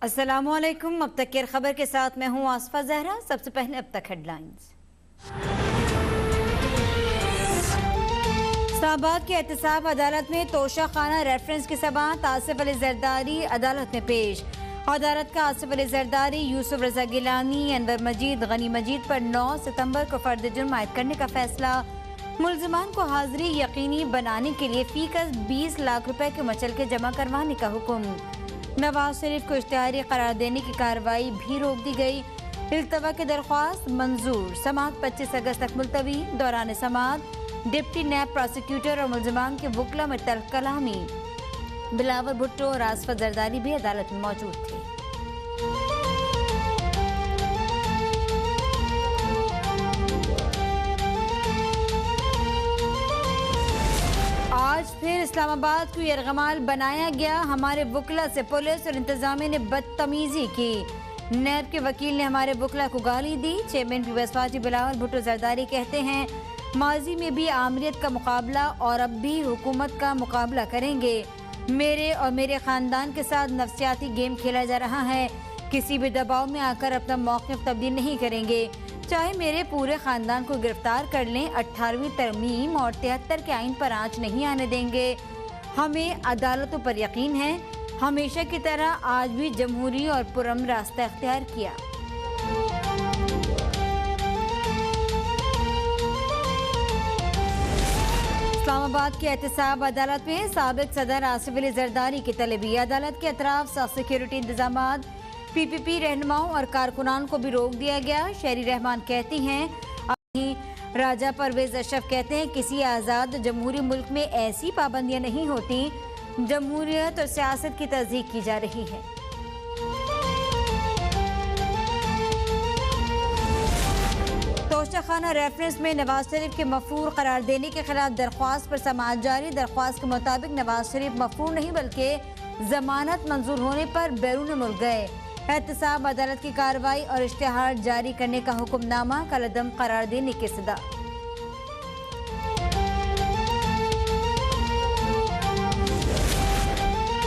अस्सलामु अलैकुम। अब तक की खबर के साथ मैं हूं आसफा जहरा। सबसे पहले अब तक हेडलाइंस। इस्लामाबाद के एहतसाब अदालत में तोशा खाना रेफरेंस की समाअत। आसिफ अली जरदारी अदालत में पेश। अदालत का आसिफ अली जरदारी, यूसुफ रजा गिलानी, अनवर मजीद, गनी मजीद पर 9 सितंबर को फर्द जुर्म आयद करने का फैसला। मुल्जिमान को हाजिरी यकीनी बनाने के लिए फीकस 20 लाख रुपए के मचलके जमा करवाने का हुक्म। नवाज शरीफ को इश्तिहारी करार देने की कार्रवाई भी रोक दी गई। इल्तवा की दरख्वास्त मंजूर। समाअत 25 अगस्त तक मुलतवी। दौरान समाअत डिप्टी नैब प्रोसिक्यूटर और मुल्जिमान के वकला में तल्ख कलामी। बिलावल भुट्टो और आसफा जरदारी भी अदालत में मौजूद थे। आज फिर इस्लामाबाद को यरगमाल बनाया गया। हमारे वकला से पुलिस और इंतजामिया ने बदतमीजी की। नैब के वकील ने हमारे वकला को गाली दी। चेयरमैन पीपल्स पार्टी बिलावल भुट्टो जरदारी कहते हैं, माजी में भी आमरीत का मुकाबला और अब भी हुकूमत का मुकाबला करेंगे। मेरे और मेरे खानदान के साथ नफसियाती गेम खेला जा रहा है। किसी भी दबाव में आकर अपना मौक़िफ़ तब्दील नहीं करेंगे, चाहे मेरे पूरे खानदान को गिरफ्तार कर लें। 18वीं तरमीम और 73 के आइन पर आंच नहीं आने देंगे। हमें अदालतों पर यकीन है। हमेशा की तरह आज भी जमहूरी और पुरअमन रास्ता इख्तियार किया। इस्लामाबाद के एहतसाब अदालत में साबिक सदर आसिफ अली जरदारी की तलबी। अदालत के अतराफ सिक्योरिटी इंतजामात, PPP रहनुमाओं और कारकुनान को भी रोक दिया गया। शहरी रहमान कहती हैं, राजा परवेज अशरफ कहते हैं, किसी आज़ाद जमहूरी मुल्क में ऐसी पाबंदियां नहीं होती। जमहूरियत और सियासत की तस्दीक की जा रही है। तोशाखाना रेफरेंस में नवाज शरीफ के मफरूर करार देने के खिलाफ दरख्वास्त पर समाअत जारी। दरख्वास्त के मुताबिक नवाज शरीफ मफरूर नहीं बल्कि जमानत मंजूर होने पर बैरून मुल्क गए। एहतसाब अदालत की कार्रवाई और इश्तिहार जारी करने का हुक्मनामा कलअदम करार देने की सदा।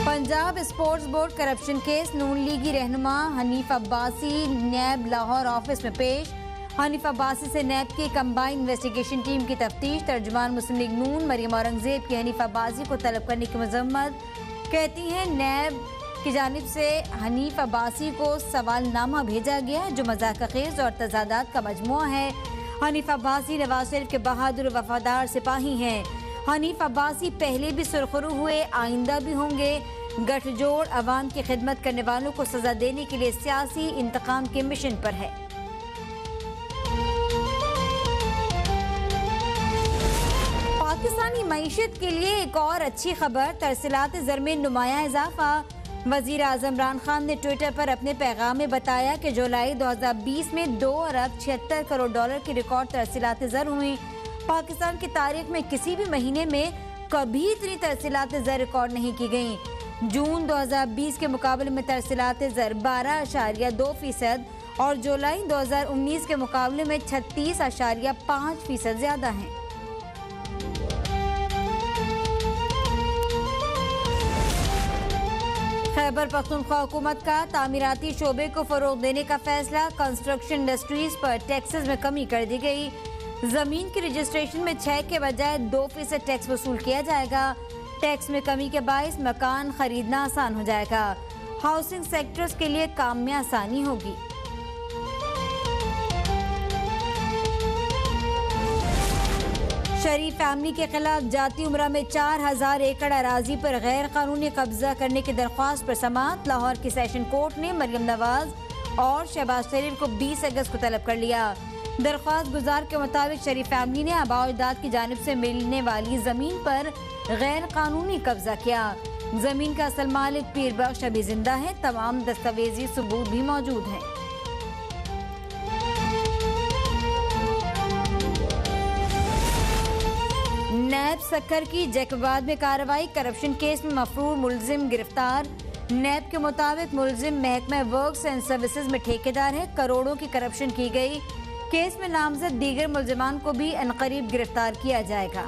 Punjab sports board corruption case. Noon लीगी रहनुमा हनीफ अब्बासी नैब लाहौर ऑफिस में पेश। हनीफ अब्बासी से नैब की कंबाइन इन्वेस्टिगेशन टीम की तफ्तीश। तर्जुमान मुस्लिम लीग नून मरियम औरंगजेब की हनीफ अब्बासी को तलब करने की मजम्मत। कहती हैं, नैब की जानिब से हनीफ अब्बासी को सवालनामा भेजा गया जो मज़ाक़-ए-ख़ेज़ और तज़ादात का मजमुआ है। हनीफ अब्बासी नवाज शरीफ के बहादुर वफादार सिपाही हैं। हनीफ अब्बासी पहले भी सुरखरू हुए, आइंदा भी होंगे। गठजोड़ अवाम की खिदमत करने वालों को सजा देने के लिए सियासी इंतकाम के मिशन पर है। पाकिस्तानी मईशत के लिए एक और अच्छी खबर। तरसीलात ज़र में नुमाया इजाफा। वज़ीर आज़म इमरान खान ने ट्विटर पर अपने पैगाम में बताया कि जुलाई 2020 में 2 अरब 76 करोड़ डॉलर की रिकॉर्ड तरसीलात ज़र हुई। पाकिस्तान की तारीख में किसी भी महीने में कभी इतनी तरसीलात ज़र रिकॉर्ड नहीं की गई। जून 2020 के मुकाबले में तरसीलात ज़र 12.2% और जुलाई 2019 के मुकाबले में 36.5% ज़्यादा हैं। खैबर पख्तूनख्वा हुकूमत का तामीराती शोबे को फरोग देने का फैसला। कंस्ट्रक्शन इंडस्ट्रीज पर टैक्सेस में कमी कर दी गई। जमीन की रजिस्ट्रेशन में 6 के बजाय 2% टैक्स वसूल किया जाएगा। टैक्स में कमी के बायस मकान खरीदना आसान हो जाएगा। हाउसिंग सेक्टर्स के लिए काम में आसानी होगी। शरीफ फैमिली के खिलाफ जाती उमरा में 4000 एकड़ अराजी पर गैर कानूनी कब्जा करने की दरख्वास्त पर समाअत। लाहौर की सेशन कोर्ट ने मरियम नवाज और शहबाज शरीफ को 20 अगस्त को तलब कर लिया। दरख्वास्त गुजार के मुताबिक शरीफ फैमिली ने आबा अजदाद की जानिब से मिलने वाली जमीन पर गैर कानूनी कब्जा किया। जमीन का असल मालिक पीर बख्श अभी जिंदा है। तमाम दस्तावेजी सबूत भी मौजूद हैं। नैब सक्कर की जैकबाद में कार्रवाई। करप्शन केस में मफरूर मुलजिम गिरफ्तार। नैब के मुताबिक मुलजिम महकमा वर्क्स एंड सर्विसेज में ठेकेदार है। करोड़ों की करप्शन की गई। केस में नामजद दीगर मुलजिमान को भी अनकरीब गिरफ्तार किया जाएगा।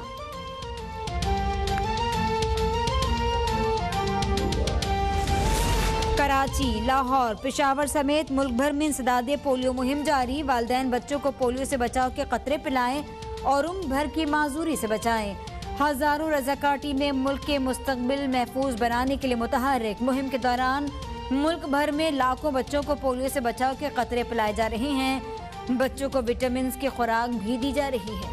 कराची, लाहौर, पेशावर समेत मुल्क भर में इंसदाद पोलियो मुहिम जारी। वालिदैन बच्चों को पोलियो से बचाव के कतरे पिलाएं और उम्र भर की माजूरी से बचाएं। हजारों रज़ाकार टीमें मुल्क के मुस्तकबिल महफूज बनाने के लिए मुतहर्रिक। मुहिम के दौरान मुल्क भर में लाखों बच्चों को पोलियो से बचाव के कतरे पिलाए जा रहे हैं। बच्चों को विटामिन की खुराक भी दी जा रही है।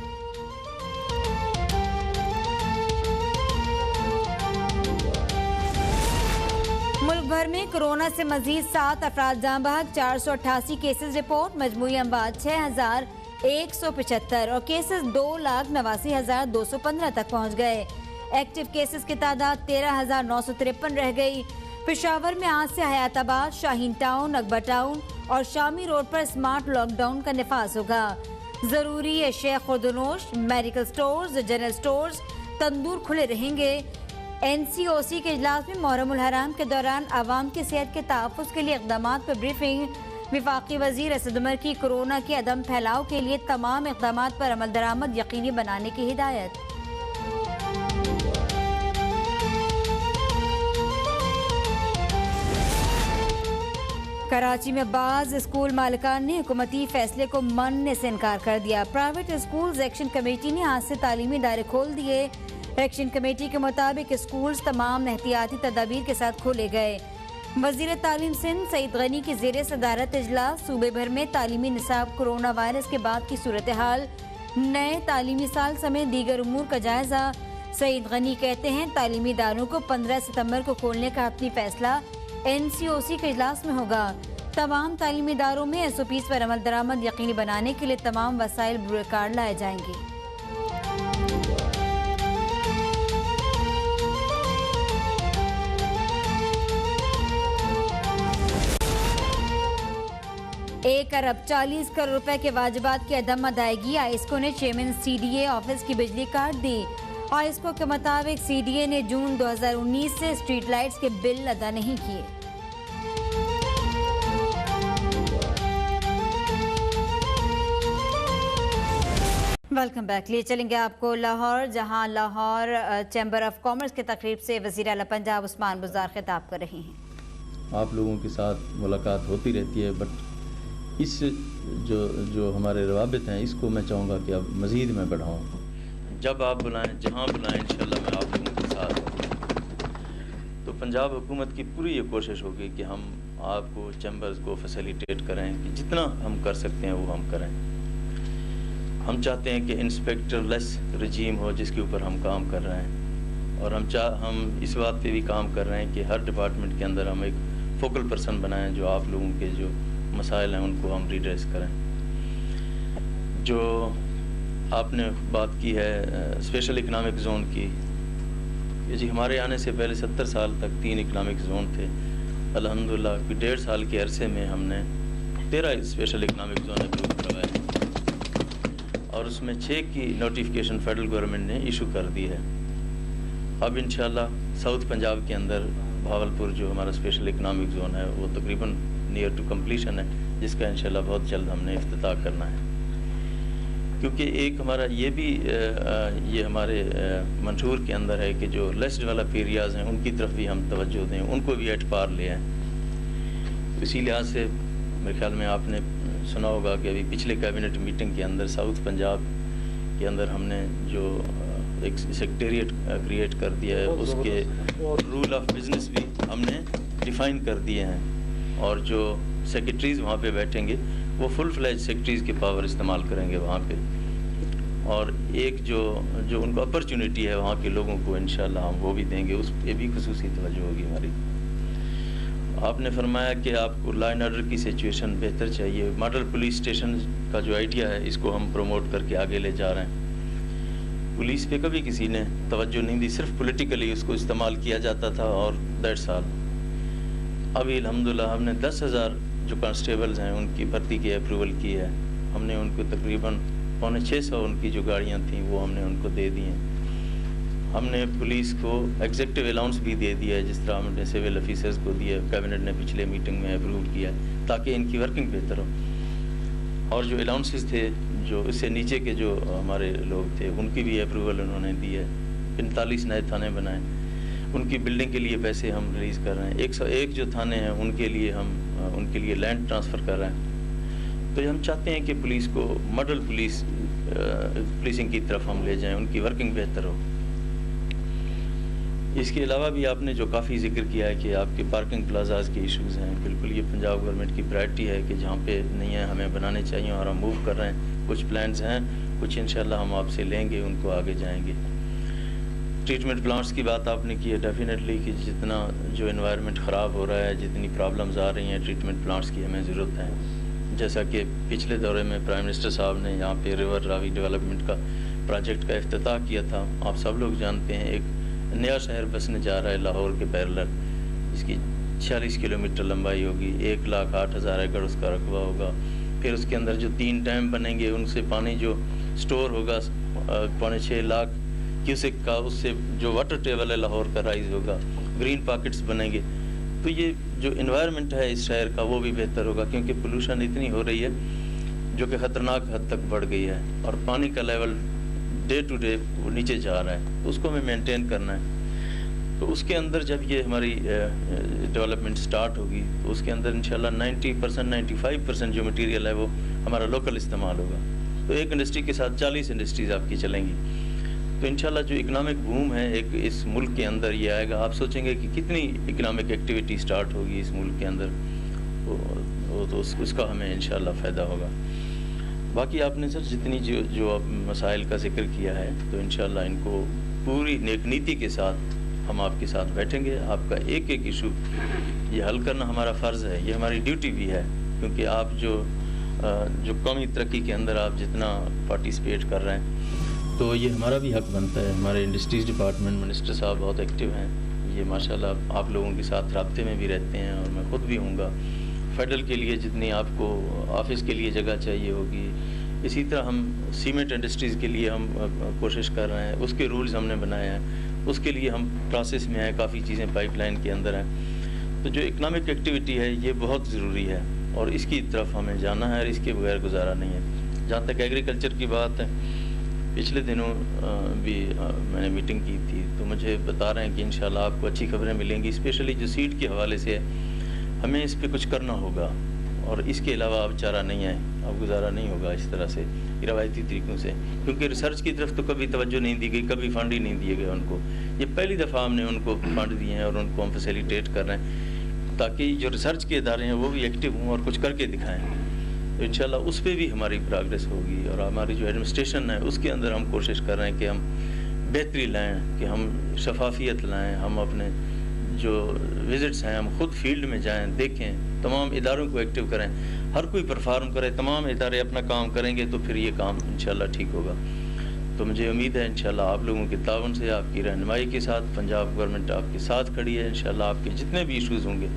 मुल्क भर में कोरोना से मजीद 7 अफराद जान बहक, 488 केसेस रिपोर्ट। मजमूई अमवात 6175 और केसेस 2,89,215 तक पहुँच गए। एक्टिव केसेस की तादाद 13,953 रह गई। पेशावर में आज से हयाताबाद, शाहीन टाउन, अकबर टाउन और शामी रोड पर स्मार्ट लॉकडाउन का निफाज होगा। जरूरी अशिया खुर्दनोश, मेडिकल स्टोर्स, जनरल स्टोर्स, तंदूर खुले रहेंगे। NCOC के इजलास में मुहर्रम उल हराम के दौरान आवाम की सेहत के तहफ़्फ़ुज़ के लिए इक़दामात पर ब्रीफिंग। वफाकी वज़ीर असद उमर की कोरोना के अदम फैलाव के लिए तमाम इक़दामात पर अमल दरामद यकीनी बनाने की हिदायत। कराची में बाज़ स्कूल मालिकान ने हुकूमती फैसले को मानने से इनकार कर दिया। प्राइवेट स्कूल्स एक्शन कमेटी ने आज से तालीमी इदारे खोल दिए। एक्शन कमेटी के मुताबिक स्कूल्स तमाम एहतियाती तदाबीर के साथ खोले गए। वज़ीर तालीम सिंध सईद गनी की ज़ेरे सदारत इजलास। सूबे भर में तालीमी निसाब, कोरोना वायरस के बाद की सूरत हाल, नए तालीमी साल समेत दीगर उमूर का जायजा। सईद गनी कहते हैं तालीमी इदारों को 15 सितंबर को खोलने का अपनी फैसला NCOC के इजलास में होगा। तमाम तालीमी इदारों में SOPs पर अमल दरामद यकीनी बनाने के लिए तमाम वसाइल ब्यूरो कार्ड लाए जाएंगे। एक अरब 40 करोड़ रुपए के वाजिबात की अदम अदायगी। आइस्को ने चेयरमैन CDA ऑफिस की बिजली काट दी। आइस्को के मुताबिक CDA ने जून 2019 से स्ट्रीट लाइट्स के बिल अदा नहीं किए। Welcome back. लिए चलेंगे आपको लाहौर, जहां लाहौर चैम्बर ऑफ कॉमर्स की तकरीब से वज़ीर आला पंजाब उस्मान बुज़दार खिताब कर रहे हैं। आप लोगों के साथ मुलाकात होती रहती है, बट इस जो हमारे रवाबित हैं इसको मैं चाहूँगा कि अब मज़ीद मैं बढ़ाऊँ। जब आप बुलाएं, जहाँ बुलाएं, इंशाल्लाह मैं आप लोगों के साथ हूँ। तो पंजाब हुकूमत की पूरी ये कोशिश होगी कि हम आपको चैम्बर्स को फैसिलिटेट करें कि जितना हम कर सकते हैं वो हम करें। हम चाहते हैं कि इंस्पेक्टर लेस रजीम हो जिसके ऊपर हम काम कर रहे हैं, और हम इस बात पे भी काम कर रहे हैं कि हर डिपार्टमेंट के अंदर हम एक फोकल पर्सन बनाएं जो आप लोगों के जो मसाइल हैं उनको हम रिड्रेस करें। जो आपने बात की है स्पेशल इकनॉमिक ज़ोन की, ये जी हमारे आने से पहले 70 साल तक 3 इकनॉमिक ज़ोन थे। अल्हम्दुलिल्लाह 1.5 साल के अरसे में हमने 13 स्पेशल इकनॉमिक ज़ोन अप्रूव करवाए और उसमें 6 की नोटिफिकेशन फेडरल गवर्नमेंट ने इशू कर दी है। अब इंशाल्लाह साउथ पंजाब के अंदर भावलपुर जो हमारा स्पेशल इकनॉमिक ज़ोन है वो तकरीबन नियर टू कम्प्लीशन है, जिसका इंशाल्लाह बहुत जल्द हमने इफ्तिताह करना है। क्योंकि एक हमारा ये भी ये हमारे मंशूर के अंदर है कि जो लेस डेवलप एरियाज़ हैं उनकी तरफ भी हम तवज्जो दें, उनको भी एट पार ले आएँ। तो इसी लिहाज से मेरे ख्याल में आपने सुना होगा कि अभी पिछले कैबिनेट मीटिंग के अंदर साउथ पंजाब के अंदर हमने जो एक सेक्रेटेरिएट क्रिएट कर दिया है, उसके रूल ऑफ बिज़नेस भी हमने डिफ़ाइन कर दिए हैं, और जो सेक्रेटरीज़ वहाँ पे बैठेंगे वो फुल फ्लैज सेक्रेटरीज़ की पावर इस्तेमाल करेंगे वहाँ पे, और एक जो उनको अपॉर्चुनिटी है वहाँ के लोगों को इंशाल्लाह हम वो भी देंगे, उस पर भी खुसूसी तवज्जो होगी हमारी। आपने फरमाया कि आपको लॉ एंड ऑर्डर की सिचुएशन बेहतर चाहिए। मॉडल पुलिस स्टेशन का जो आइडिया है इसको हम प्रमोट करके आगे ले जा रहे हैं। पुलिस पे कभी किसी ने तवज्जो नहीं दी, सिर्फ पॉलिटिकली उसको इस्तेमाल किया जाता था, और दैट्स ऑल। अभी अल्हम्दुलिल्लाह हमने 10,000 जो कांस्टेबल्स हैं उनकी भर्ती की अप्रूवल की है। हमने उनको तकरीबन 550 उनकी जो गाड़ियाँ थीं वो हमने उनको दे दी हैं। हमने पुलिस को एग्जेक्टिव अलाउंस भी दे दिया है, जिस तरह हमने सिविल ऑफिसर्स को दिया, कैबिनेट ने पिछले मीटिंग में अप्रूव किया, ताकि इनकी वर्किंग बेहतर हो। और जो अलाउंसेस थे, जो इससे नीचे के जो हमारे लोग थे, उनकी भी अप्रूवल उन्होंने दी है। 45 नए थाने बनाए। ان کی بلڈنگ کے لیے پیسے ہم ریلیز کر رہے ہیں. 101 جو تھانے ہیں ان کے لیے ہم ان کے لیے لینڈ ٹرانسفر کر رہے ہیں. تو ہم چاہتے ہیں کہ پولیس کو ماڈل پولیسنگ کی طرف ہم لے جائیں, ان کی ورکنگ بہتر ہو. اس کے علاوہ بھی آپ نے جو کافی ذکر کیا ہے کہ آپ کے پارکنگ پلازاز کے ایشوز ہیں, بالکل یہ پنجاب گورنمنٹ کی پرائرٹی ہے کہ جہاں پہ نہیں ہیں ہمیں بنانے چاہیے, اور ہم موو کر رہے ہیں. کچھ پلانز ہیں, کچھ انشاءاللہ ہم آپ سے لیں گے, ان کو آگے جائیں گے. ٹریٹمنٹ پلانٹس کی بات آپ نے کی ہے, ڈیفینیٹلی کہ جتنا جو انوائرمنٹ خراب ہو رہا ہے, جتنی پرابلمز آ رہی ہیں, ٹریٹمنٹ پلانٹس کی ہمیں ضرورت ہے. جیسا کہ پچھلے دورے میں پرائم منسٹر صاحب نے یہاں پہ ریور راوی ڈیولپمنٹ کا پروجیکٹ کا افتتاح کیا تھا. آپ سب لوگ جانتے ہیں ایک نیا شہر بسنے جا رہا ہے لاہور کے پیرلر, جس کی 46 کلومیٹر لمبائی ہوگی, 1,08,000 ایکڑ اس کا رقبہ ہوگا. پھر اس کے اندر جو 3 ڈیم بنیں گے, ان سے پانی جو سٹور ہوگا 6.25 لاکھ کیوسک کا, اس سے جو واٹر ٹیبل ہے لاہور کا رائز ہوگا. گرین پاکٹس بنیں گے. تو یہ جو انوائرمنٹ ہے اس شہر کا وہ بھی بہتر ہوگا, کیونکہ پولوشن اتنی ہو رہی ہے جو کہ خطرناک حد تک بڑھ گئی ہے, اور پانی کا لیول ڈے ٹو ڈے وہ نیچے جا رہا ہے. تو اس کو ہمیں مینٹین کرنا ہے. تو اس کے اندر جب یہ ہماری ڈیولپمنٹ سٹارٹ ہوگی تو اس کے اندر انشاءاللہ 90% 95% جو مٹیریل ہے وہ ہمارا لوکل استعمال ہوگا. تو ایک انڈسٹری کے ساتھ 40 انڈسٹریز آپ کی چلیں گی. تو انشاءاللہ جو اکنامک بوم ہے ایک اس ملک کے اندر یہ آئے گا. آپ سوچیں گے کہ کتنی اکنامک ایکٹیویٹی سٹارٹ ہوگی اس ملک کے اندر, تو اس کا ہمیں انشاءاللہ فائدہ ہوگا. باقی آپ نے سر جتنی جو مسائل کا ذکر کیا ہے, تو انشاءاللہ ان کو پوری نیک نیتی کے ساتھ ہم آپ کے ساتھ بیٹھیں گے. آپ کا ایک ایک ایشو یہ حل کرنا ہمارا فرض ہے, یہ ہماری ڈیوٹی بھی ہے, کیونکہ آپ جو قومی ترقی کے اندر آپ جتنا پارٹیسپیٹ کر رہے ہیں تو یہ ہمارا بھی حق بنتا ہے. ہمارے انڈسٹریز ڈپارٹمنٹ منسٹر صاحب بہت ایکٹیو ہیں, یہ ماشاءاللہ آپ لوگوں کے ساتھ رابطے میں بھی رہتے ہیں, اور میں خود بھی ہوں گا. فیڈرل کے لیے جتنی آپ کو آفس کے لیے جگہ چاہیے ہوگی, اسی طرح ہم سیمنٹ انڈسٹریز کے لیے ہم کوشش کر رہے ہیں, اس کے رولز ہم نے بنائے ہیں, اس کے لیے ہم پروسیس میں ہیں, کافی چیزیں پائپ لائن کے اندر ہیں. تو جو اکنامک ایکٹیویٹی ہے یہ بہت ضروری ہے, اور اس کی طرف ہمیں جانا ہے, اور اس کے بغیر گزارا نہیں ہے. جہاں تک ایگریکلچر کی بات ہے, پچھلے دنوں بھی میں نے میٹنگ کی تھی, تو مجھے بتا رہے ہیں کہ انشاءاللہ آپ کو اچھی خبریں ملیں گی, اسپیشلی جو سیڈ کے حوالے سے ہمیں اس پہ کچھ کرنا ہوگا, اور اس کے علاوہ اب چارہ نہیں ہے, اب گزارا نہیں ہوگا اس طرح سے روایتی طریقوں سے, کیونکہ ریسرچ کی طرف تو کبھی توجہ نہیں دی گئی, کبھی فنڈ ہی نہیں دیے گئے ان کو. یہ پہلی دفعہ ہم نے ان کو فنڈ دیے ہیں, اور ان کو ہم فیسیلیٹیٹ کر رہے ہیں تاکہ جو ریسرچ کے ادارے ہیں وہ بھی ایکٹیو ہوں اور کچھ کر کے دکھائیں. تو انشاءاللہ اس پہ بھی ہماری پروگریس ہوگی, اور ہماری جو ایڈمنسٹریشن ہے اس کے اندر ہم کوشش کر رہے ہیں کہ ہم بہتری لائیں, کہ ہم شفافیت لائیں, ہم اپنے جو وزٹس ہیں ہم خود فیلڈ میں جائیں, دیکھیں, تمام اداروں کو ایکٹیو کریں, ہر کوئی پرفارم کرے, تمام ادارے اپنا کام کریں گے تو پھر یہ کام انشاءاللہ ٹھیک ہوگا. تو مجھے امید ہے انشاءاللہ آپ لوگوں کے تعاون سے, آپ کی رہنمائی کے ساتھ پنجاب گورنمنٹ آپ کے ساتھ کھڑی ہے. انشاءاللہ آپ کے جتنے بھی ایشوز ہوں گے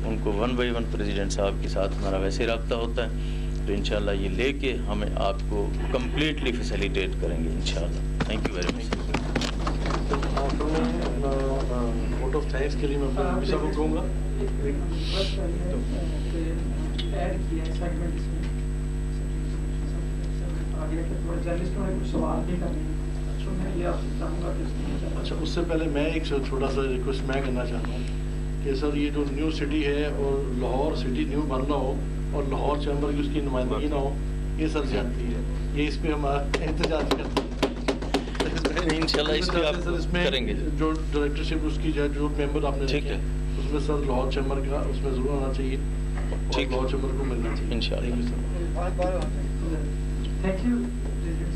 ان کو 1 بائی 1 پریزیڈنٹ صاحب کے ساتھ ہمارا ویسے رابطہ ہوتا ہے, تو انشاءاللہ یہ لے کے ہمیں آپ کو کمپلیٹلی فیسیلیٹیٹ کریں گے انشاءاللہ. Thank you very much. Vote of thanks کے لیے میں اپنے ایم پی صاحب کو کہوں گا. اچھا, اس سے پہلے میں ایک چھوٹا سا ریکویسٹ میں کرنا چاہتا ہوں کہ سر یہ جو نیو سٹی ہے اور لاہور سٹی نیو بن رہا ہو اور لاہور چیمبر کی اس کی نمائندگی نہ ہو, یہ سر جانتی ہے, یہ اس پہ ہمارا احتجاج کرتا ہے. انشاءاللہ اس پہ آپ کریں گے جو ڈائریکٹرشپ اس کی جو ممبر آپ نے رکھے ہیں اس میں سر لاہور چیمبر کا اس میں ضرور آنا چاہیے, اور لاہور چیمبر کو ملنا چاہیے انشاءاللہ. تھینک یو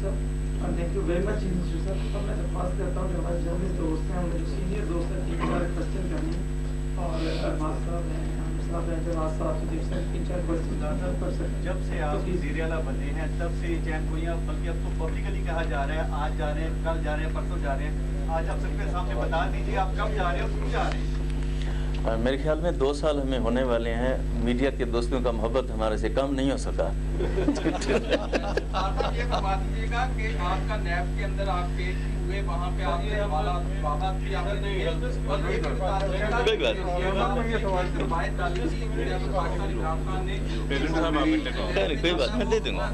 سر, اور thank you very much minister صاحب. اور میں درخواست کرتا ہوں جو ہمارے جرنلسٹ دوست ہیں, جو سینئر دوست ہیں, 3-4 کوشچن کرنے, اور ارماز صاحب ہیں, صاحب ہیں, جواز صاحب سے 3-4 کوشچن کر سکتے. جب سے آپ وزیر اعلیٰ بنے ہیں تب سے چین گوئیاں, بلکہ اب تو پبلکلی کہا جا رہا ہے, آج جا رہے ہیں, کل جا رہے ہیں, پرسوں جا رہے ہیں. آج آپ سب کے سامنے بتا دیجیے آپ کب جا رہے ہیں اور کیوں جا رہے ہیں. میرے خیال میں 2 سال ہمیں ہونے والے ہیں, میڈیا کے دوستوں کا محبت ہمارے سے کم نہیں ہو سکا. آپ یہ بتا دیجیے گا کہ آپ کا نیب کے اندر آپ کے हुए वहाँ पे आपने वादात भी आपने नहीं कोई बात नहीं, कोई बात मैं दे दूंगा।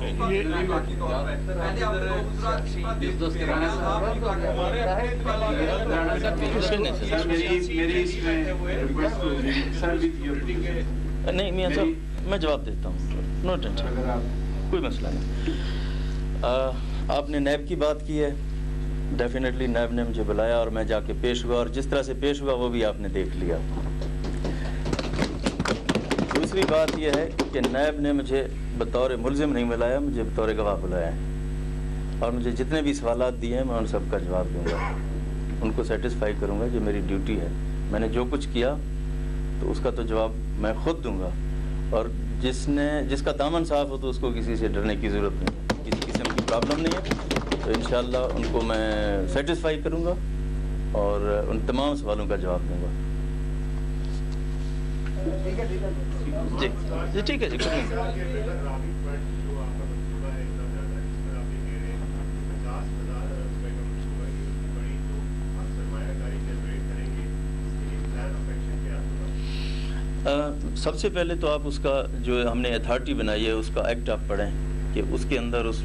नहीं मियाँ साहब मैं जवाब देता हूँ, नो टेंशन, कोई मसला नहीं। आपने नैब की बात की है, डेफिनेटली नैब ने मुझे बुलाया और मैं जाके पेश हुआ, और जिस तरह से पेश हुआ वो भी आपने देख लिया। दूसरी बात यह है कि नैब ने मुझे बतौर मुलजिम नहीं बुलाया, मुझे बतौर गवाह बुलाया है, और मुझे जितने भी सवालात दिए हैं मैं उन सब का जवाब दूंगा, उनको सेटिस्फाई करूंगा, ये मेरी ड्यूटी है। मैंने जो कुछ किया तो उसका तो जवाब मैं खुद दूंगा, और जिसका दामन साफ हो तो उसको किसी से डरने की ज़रूरत नहीं है, किसी किस्म की प्रॉब्लम नहीं है, तो इंशाअल्लाह उनको मैं सेटिस्फाई करूंगा और उन तमाम सवालों का जवाब दूंगा। जी जी ठीक है जी। सबसे पहले तो आप उसका जो हमने अथॉरिटी बनाई है उसका एक्ट आप पढ़ें कि उसके अंदर उस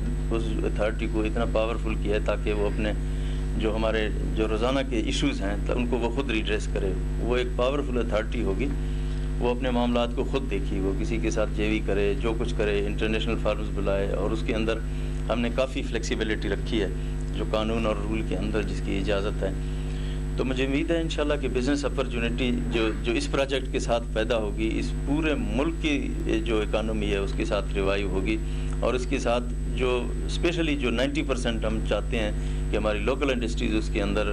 अथॉरिटी को इतना पावरफुल किया है ताकि वो अपने जो हमारे जो रोज़ाना के इश्यूज़ हैं तो उनको वो खुद रिड्रेस करे। वो एक पावरफुल अथॉरिटी होगी, वो अपने मामलात को खुद देखी, वो किसी के साथ जेवी करे, जो कुछ करे, इंटरनेशनल फार्म्स बुलाए, और उसके अंदर हमने काफ़ी फ्लेक्सिबिलिटी रखी है जो कानून और रूल के अंदर जिसकी इजाज़त है। तो मुझे उम्मीद है इंशाल्लाह कि बिज़नेस अपॉर्चुनिटी जो इस प्रोजेक्ट के साथ पैदा होगी, इस पूरे मुल्क की जो इकानमी है उसके साथ रिवाइव होगी, और इसके साथ जो स्पेशली जो 90% हम चाहते हैं कि हमारी लोकल इंडस्ट्रीज़ उसके अंदर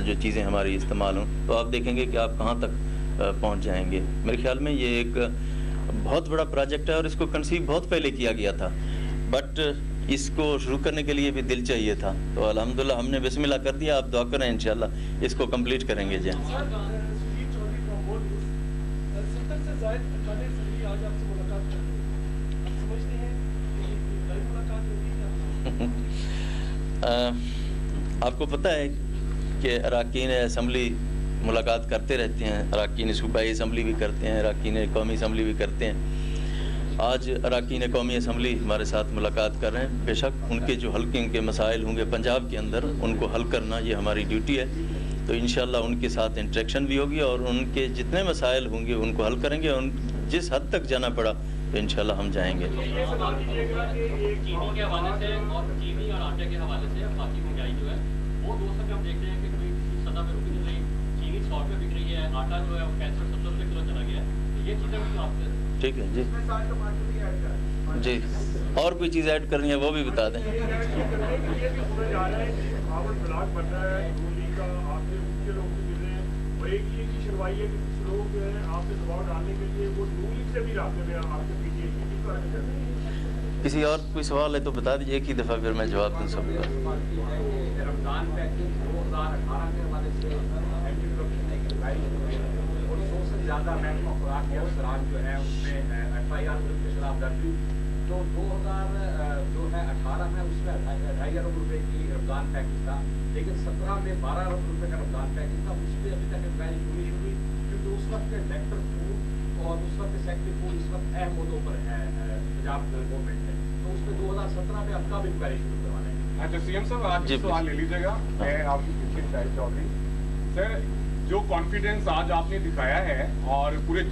जो चीज़ें हमारी इस्तेमाल हों, तो आप देखेंगे कि आप कहाँ तक पहुँच जाएंगे। मेरे ख्याल में ये एक बहुत बड़ा प्रोजेक्ट है और इसको कंसीव बहुत पहले किया गया था, बट इसको शुरू करने के लिए भी दिल चाहिए था, तो अल्हम्दुलिल्लाह हमने बिस्मिल्लाह कर दिया। आप दुआ करें इंशाल्लाह इसको कंप्लीट करेंगे। जी आपको पता है कि अरकान असम्बली मुलाकात करते रहते हैं, अरकान सूबाई असम्बली भी करते हैं, अरकान कौमी असम्बली भी करते हैं। आज अरकान कौमी असम्बली हमारे साथ मुलाकात कर रहे हैं। बेशक उनके जो हल्के उनके मसाइल होंगे पंजाब के अंदर, उनको हल करना ये हमारी ड्यूटी है, तो इंशाल्लाह उनके साथ इंटरेक्शन भी होगी और उनके जितने मसाइल होंगे उनको हल करेंगे। उन जिस हद तक जाना पड़ा तो इंशाल्लाह हम जाएंगे। चीनी के हवाले से और चीनी और आटे के हवाले से बाकी महंगाई जो है वो दो सब हम देखते हैं कि कोई किसी सतह पे रुकी नहीं रही। चीनी 100 रुपये बिक रही है, आटा जो है वो 65-70 रुपये किलो चला गया है, तो ये चीज़ें भी आपसे ठीक है जी जी। और कोई चीज़ ऐड करनी है वो भी बता दें। किसी और कोई सवाल है तो बता दीजिए एक ही दफ़ा, फिर मैं जवाब दूँ सबका। रमजान पैकेज 2018 के हवाले से और 100 से ज़्यादा महकमा खुराक या शराब जो है उसमें FIR के खिलाफ दर्ज हुई। तो 2018 में उसमें 2.5 अरब रुपए की रमजान पैकेज था, लेकिन 17 में 12 अरब रुपए का रमजान पैकेज था। उस पर अभी तक इंक्वायरी पूरी नहीं हुई, क्योंकि उस वक्त के डायरेक्टर फूड और उस वक्त के सेक्रेटरी फूड इस वक्त अहम मुद्दों पर है पंजाब गवर्नमेंट में, तो उस पर 2017 में अब कब इंक्वायरी शुरू करवाना है। अच्छा CM साहब आज सवाल ले लीजिएगा, मैं आपकी पूछे शाहिद चौधरी सर, जो कॉन्फिडेंस आज आपने दिखाया है और पूरे